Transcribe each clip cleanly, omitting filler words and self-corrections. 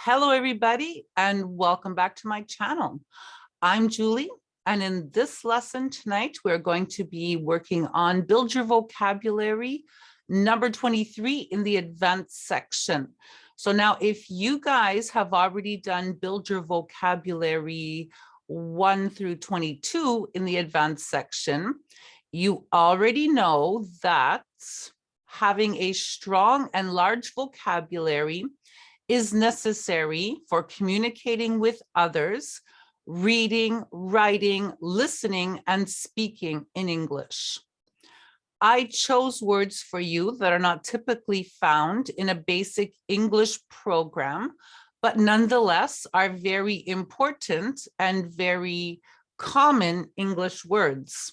Hello, everybody, and welcome back to my channel. I'm Julie, and in this lesson tonight, we're going to be working on Build Your Vocabulary, number 23 in the advanced section. So now, if you guys have already done Build Your Vocabulary 1 through 22 in the advanced section, you already know that having a strong and large vocabulary is necessary for communicating with others, reading, writing, listening, and speaking in English. I chose words for you that are not typically found in a basic English program, but nonetheless are very important and very common English words.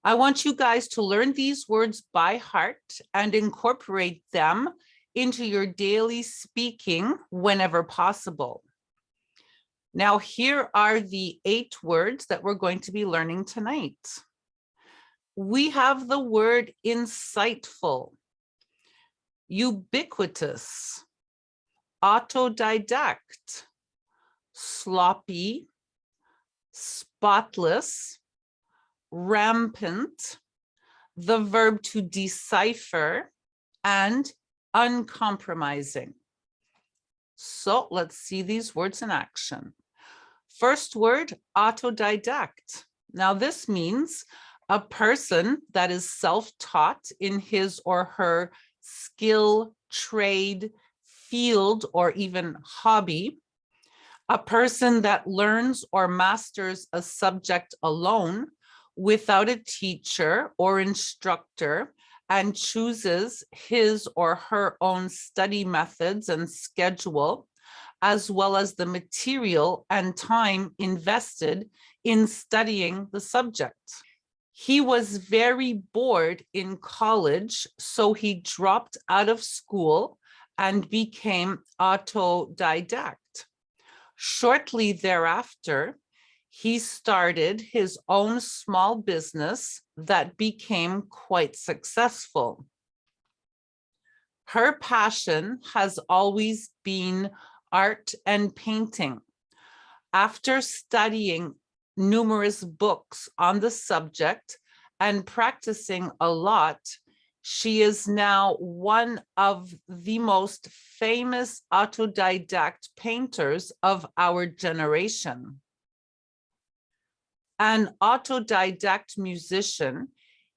I want you guys to learn these words by heart and incorporate them into your daily speaking whenever possible. Now, here are the 8 words that we're going to be learning tonight. We have the word insightful, ubiquitous, autodidact, sloppy, spotless, rampant, the verb to decipher, and uncompromising. So let's see these words in action. First word, autodidact. Now this means a person that is self-taught in his or her skill, trade, field, or even hobby. A person that learns or masters a subject alone without a teacher or instructor, and chooses his or her own study methods and schedule, as well as the material and time invested in studying the subject. He was very bored in college, so he dropped out of school and became autodidact. Shortly thereafter, he started his own small business that became quite successful. Her passion has always been art and painting. After studying numerous books on the subject and practicing a lot, she is now one of the most famous autodidact painters of our generation. An autodidact musician,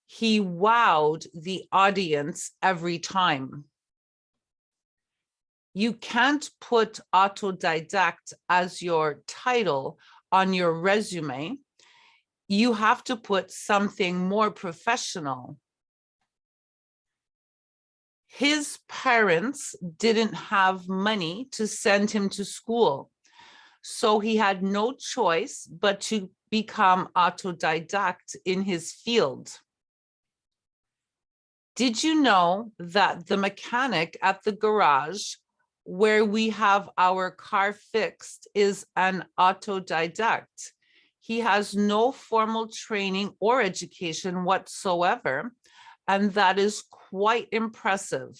he wowed the audience every time. You can't put autodidact as your title on your resume. You have to put something more professional. His parents didn't have money to send him to school, so he had no choice but to become autodidact in his field. Did you know that the mechanic at the garage where we have our car fixed is an autodidact? He has no formal training or education whatsoever, and that is quite impressive.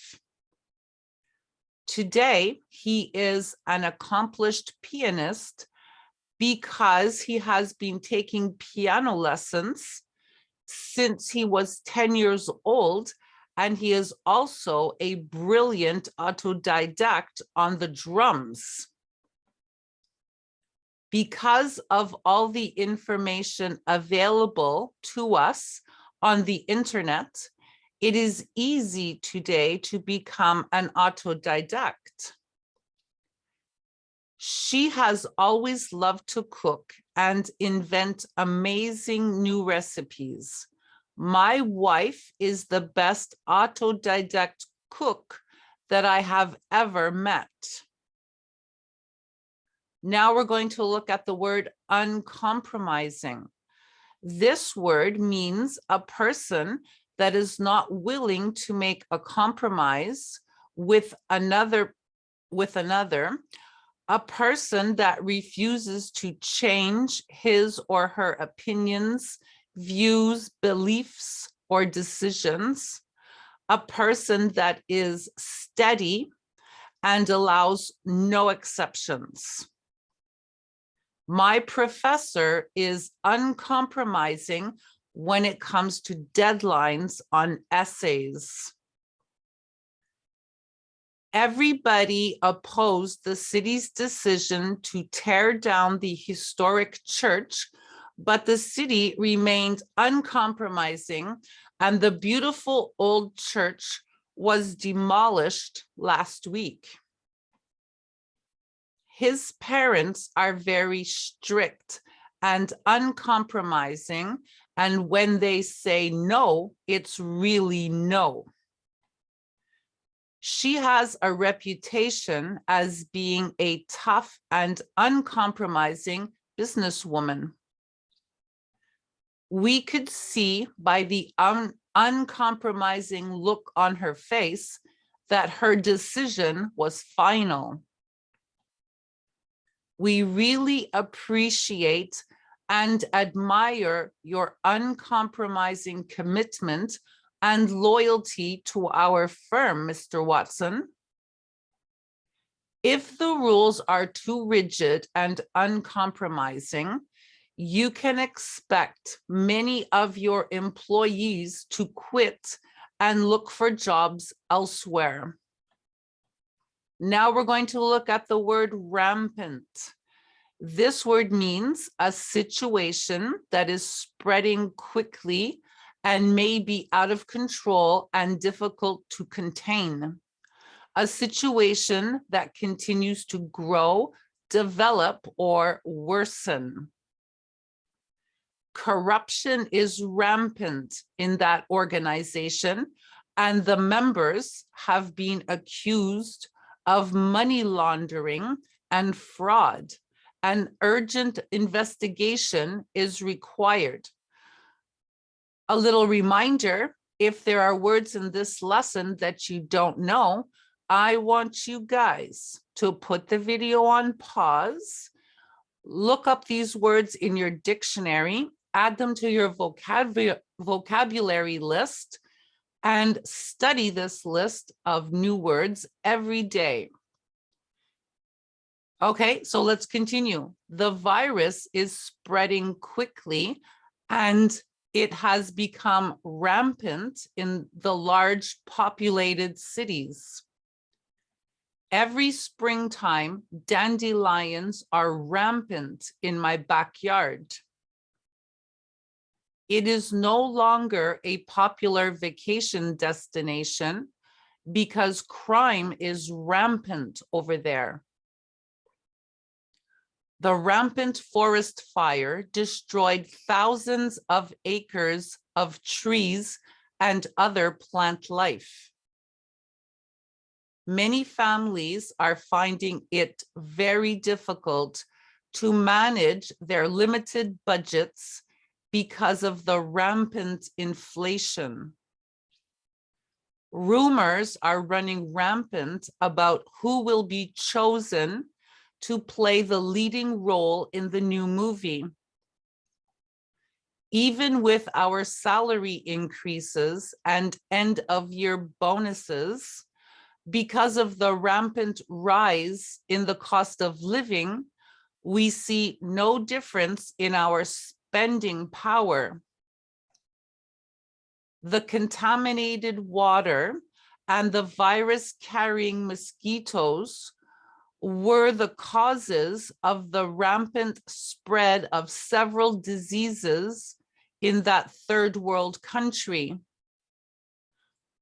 Today, he is an accomplished pianist because he has been taking piano lessons since he was 10 years old, and he is also a brilliant autodidact on the drums. Because of all the information available to us on the internet, it is easy today to become an autodidact. She has always loved to cook and invent amazing new recipes. My wife is the best autodidact cook that I have ever met. Now we're going to look at the word uncompromising. This word means a person that is not willing to make a compromise with another, a person that refuses to change his or her opinions, views, beliefs, or decisions, a person that is steady and allows no exceptions. My professor is uncompromising when it comes to deadlines on essays. Everybody opposed the city's decision to tear down the historic church, but the city remained uncompromising, and the beautiful old church was demolished last week. His parents are very strict and uncompromising, and when they say no, it's really no. She has a reputation as being a tough and uncompromising businesswoman. We could see by the uncompromising look on her face that her decision was final. We really appreciate and admire your uncompromising commitment and loyalty to our firm, Mr. Watson. If the rules are too rigid and uncompromising, you can expect many of your employees to quit and look for jobs elsewhere. Now we're going to look at the word rampant. This word means a situation that is spreading quickly and may be out of control and difficult to contain. A situation that continues to grow, develop, or worsen. Corruption is rampant in that organization, and the members have been accused of money laundering and fraud. An urgent investigation is required. A little reminder, if there are words in this lesson that you don't know, I want you guys to put the video on pause, look up these words in your dictionary, add them to your vocabulary list, and study this list of new words every day. Okay, so let's continue. The virus is spreading quickly, and it has become rampant in the large populated cities. Every springtime, dandelions are rampant in my backyard. It is no longer a popular vacation destination because crime is rampant over there. The rampant forest fire destroyed thousands of acres of trees and other plant life. Many families are finding it very difficult to manage their limited budgets because of the rampant inflation. Rumors are running rampant about who will be chosen to play the leading role in the new movie. Even with our salary increases and end-of-year bonuses, because of the rampant rise in the cost of living, we see no difference in our spending power. The contaminated water and the virus-carrying mosquitoes were the causes of the rampant spread of several diseases in that third world country.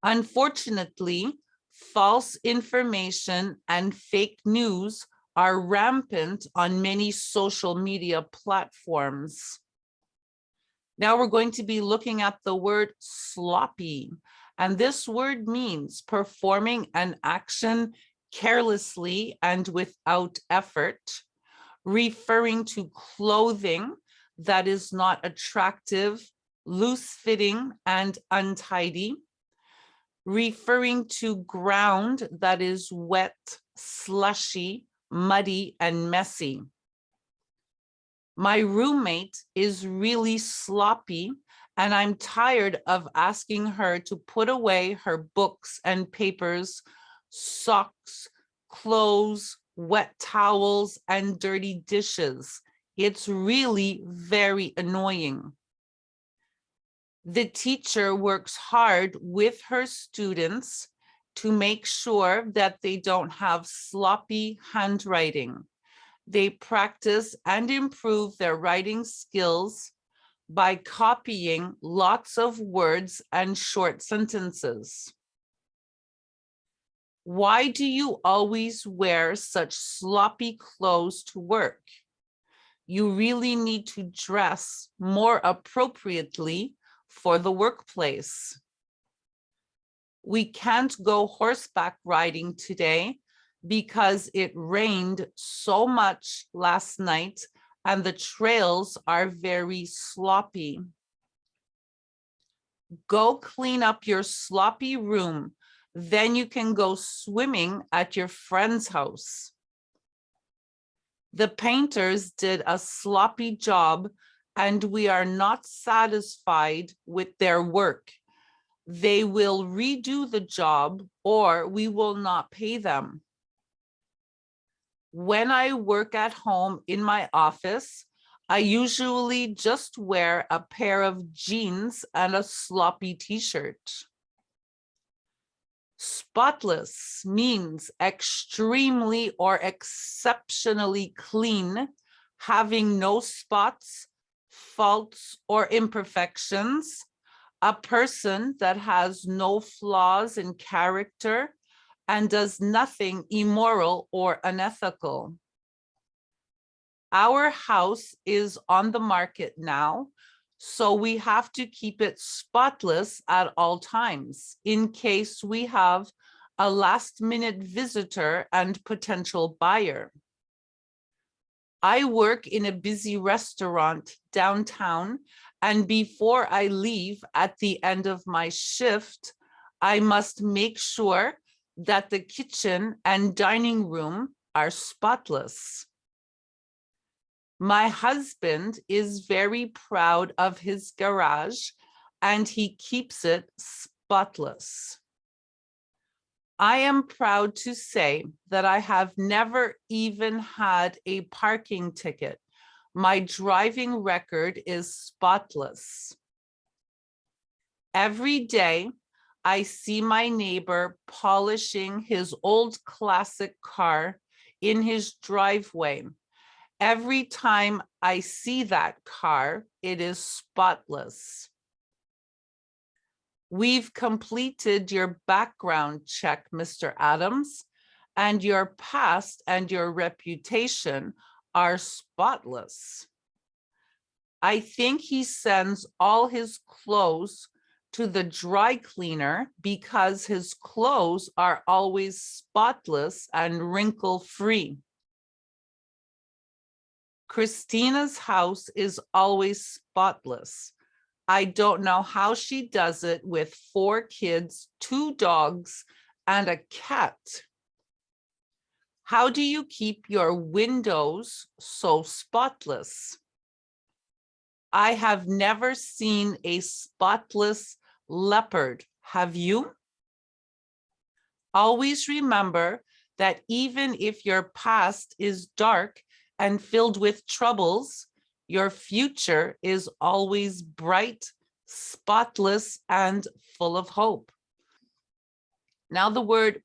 Unfortunately, false information and fake news are rampant on many social media platforms. Now we're going to be looking at the word sloppy, and this word means performing an action carelessly and without effort, referring to clothing that is not attractive, loose-fitting, and untidy, referring to ground that is wet, slushy, muddy, and messy. My roommate is really sloppy, and I'm tired of asking her to put away her books and papers, socks, clothes, wet towels, and dirty dishes. It's really very annoying. The teacher works hard with her students to make sure that they don't have sloppy handwriting. They practice and improve their writing skills by copying lots of words and short sentences. Why do you always wear such sloppy clothes to work? You really need to dress more appropriately for the workplace. We can't go horseback riding today because it rained so much last night and the trails are very sloppy. Go clean up your sloppy room. Then you can go swimming at your friend's house. The painters did a sloppy job and we are not satisfied with their work. They will redo the job or we will not pay them. When I work at home in my office, I usually just wear a pair of jeans and a sloppy t-shirt. Spotless means extremely or exceptionally clean, having no spots, faults, or imperfections. A person that has no flaws in character and does nothing immoral or unethical. Our house is on the market now, so we have to keep it spotless at all times in case we have a last-minute visitor and potential buyer. I work in a busy restaurant downtown, and before I leave at the end of my shift, I must make sure that the kitchen and dining room are spotless. My husband is very proud of his garage and he keeps it spotless. I am proud to say that I have never even had a parking ticket. My driving record is spotless. Every day, I see my neighbor polishing his old classic car in his driveway. Every time I see that car, it is spotless. We've completed your background check, Mr. Adams, and your past and your reputation are spotless. I think he sends all his clothes to the dry cleaner because his clothes are always spotless and wrinkle-free. Christina's house is always spotless. I don't know how she does it with 4 kids, 2 dogs, and a cat. How do you keep your windows so spotless? I have never seen a spotless leopard. Have you? Always remember that even if your past is dark and filled with troubles, your future is always bright, spotless, and full of hope. Now the word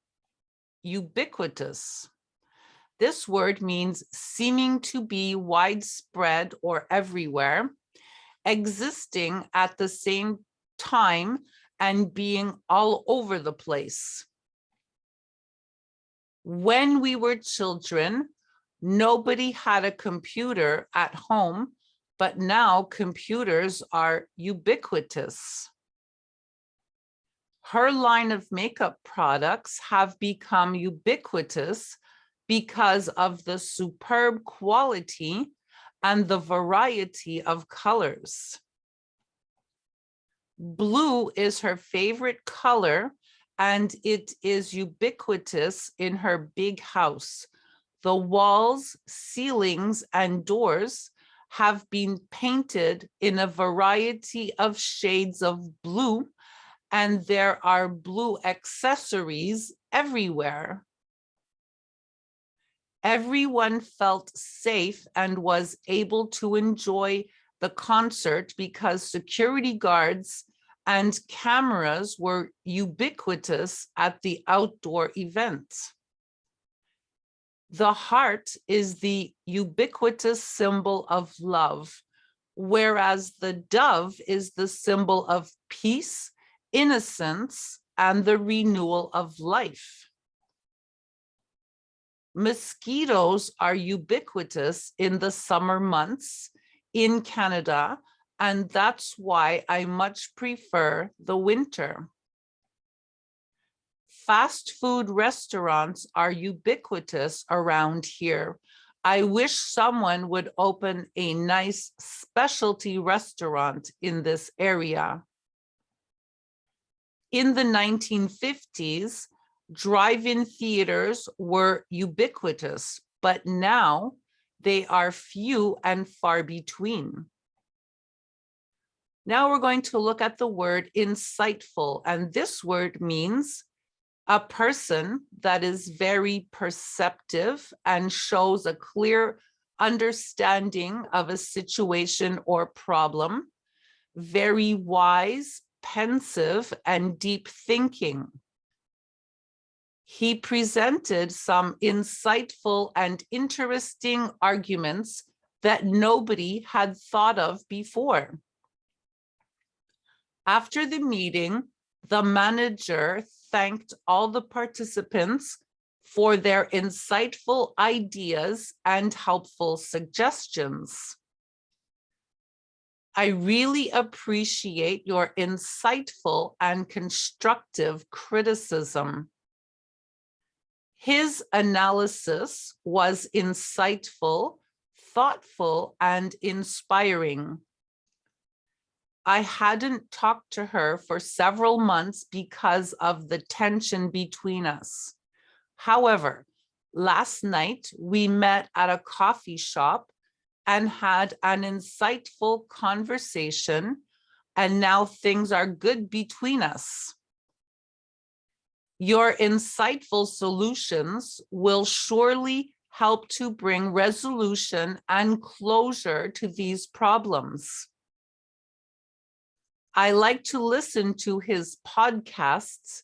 ubiquitous. This word means seeming to be widespread or everywhere, existing at the same time, and being all over the place. When we were children, nobody had a computer at home, but now computers are ubiquitous. Her line of makeup products have become ubiquitous because of the superb quality and the variety of colors. Blue is her favorite color, and it is ubiquitous in her big house. The walls, ceilings, and doors have been painted in a variety of shades of blue, and there are blue accessories everywhere. Everyone felt safe and was able to enjoy the concert because security guards and cameras were ubiquitous at the outdoor events. The heart is the ubiquitous symbol of love, whereas the dove is the symbol of peace, innocence, and the renewal of life. Mosquitoes are ubiquitous in the summer months in Canada, and that's why I much prefer the winter. Fast food restaurants are ubiquitous around here. I wish someone would open a nice specialty restaurant in this area. In the 1950s, drive-in theaters were ubiquitous, but now they are few and far between. Now we're going to look at the word insightful, and this word means a person that is very perceptive and shows a clear understanding of a situation or problem, very wise, pensive, and deep thinking. He presented some insightful and interesting arguments that nobody had thought of before. After the meeting, the manager thanked all the participants for their insightful ideas and helpful suggestions. I really appreciate your insightful and constructive criticism. His analysis was insightful, thoughtful, and inspiring. I hadn't talked to her for several months because of the tension between us. However, last night we met at a coffee shop and had an insightful conversation, and now things are good between us. Your insightful solutions will surely help to bring resolution and closure to these problems. I like to listen to his podcasts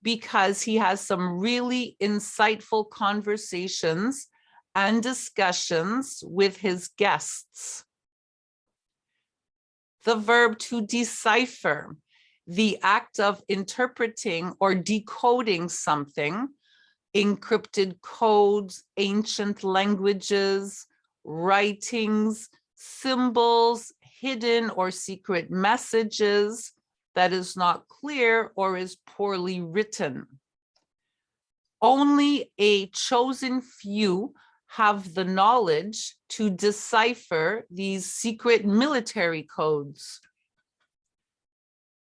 because he has some really insightful conversations and discussions with his guests. The verb to decipher, the act of interpreting or decoding something, encrypted codes, ancient languages, writings, symbols, hidden or secret messages that is not clear or is poorly written. Only a chosen few have the knowledge to decipher these secret military codes.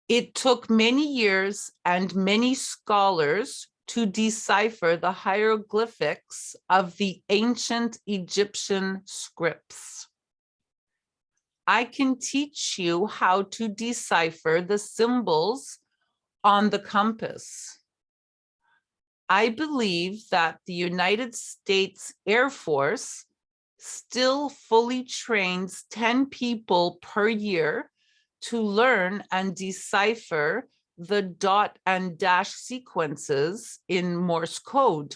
It took many years and many scholars to decipher the hieroglyphics of the ancient Egyptian scripts. I can teach you how to decipher the symbols on the compass. I believe that the United States Air Force still fully trains 10 people per year to learn and decipher the dot and dash sequences in Morse code.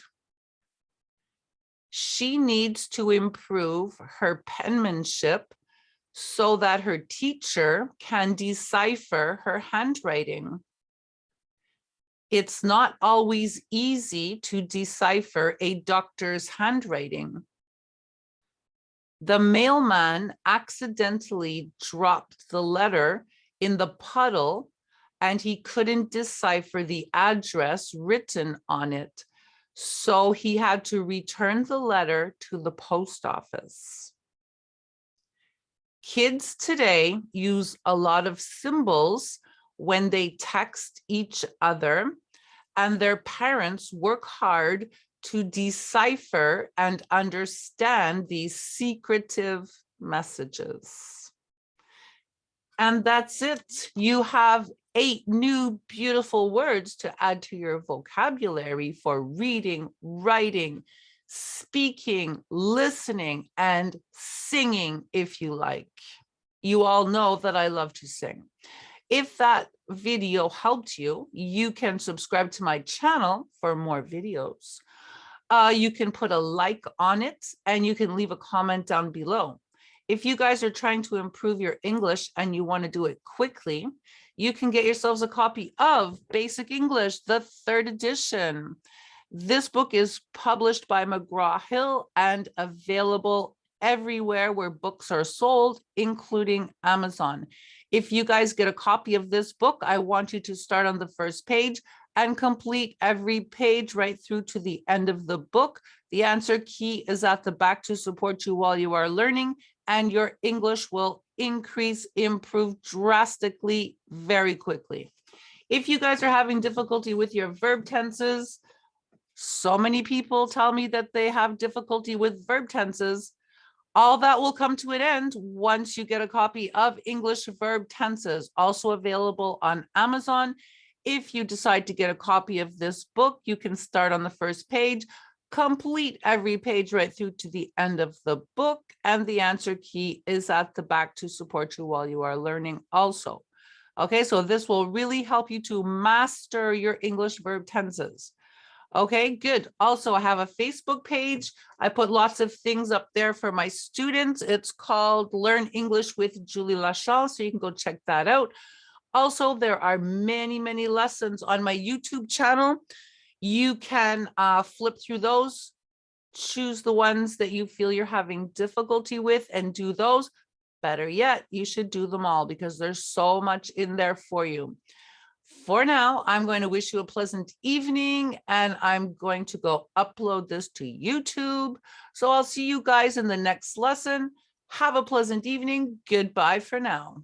She needs to improve her penmanship so that her teacher can decipher her handwriting. It's not always easy to decipher a doctor's handwriting. The mailman accidentally dropped the letter in the puddle and he couldn't decipher the address written on it. So he had to return the letter to the post office. Kids today use a lot of symbols when they text each other, and their parents work hard to decipher and understand these secretive messages. And that's it. You have 8 new beautiful words to add to your vocabulary for reading, writing, speaking, listening, and singing if you like. You all know that I love to sing. If that video helped you, you can subscribe to my channel for more videos. You can put a like on it and you can leave a comment down below. If you guys are trying to improve your English and you want to do it quickly, you can get yourselves a copy of Basic English, the 3rd edition. This book is published by McGraw-Hill and available everywhere where books are sold, including Amazon. If you guys get a copy of this book, I want you to start on the first page and complete every page right through to the end of the book. The answer key is at the back to support you while you are learning, and your English will increase, improve drastically, very quickly. If you guys are having difficulty with your verb tenses, so many people tell me that they have difficulty with verb tenses. All that will come to an end once you get a copy of English Verb Tenses, also available on Amazon. If you decide to get a copy of this book, you can start on the first page, complete every page right through to the end of the book, and the answer key is at the back to support you while you are learning also. Okay, so this will really help you to master your English verb tenses. Okay, good. Also, I have a Facebook page. I put lots of things up there for my students. It's called Learn English with Julie Lachance, so you can go check that out. Also, there are many, many lessons on my YouTube channel. You can flip through those, choose the ones that you feel you're having difficulty with and do those. Better yet, you should do them all because there's so much in there for you. For now, I'm going to wish you a pleasant evening and I'm going to go upload this to YouTube. So I'll see you guys in the next lesson. Have a pleasant evening. Goodbye for now.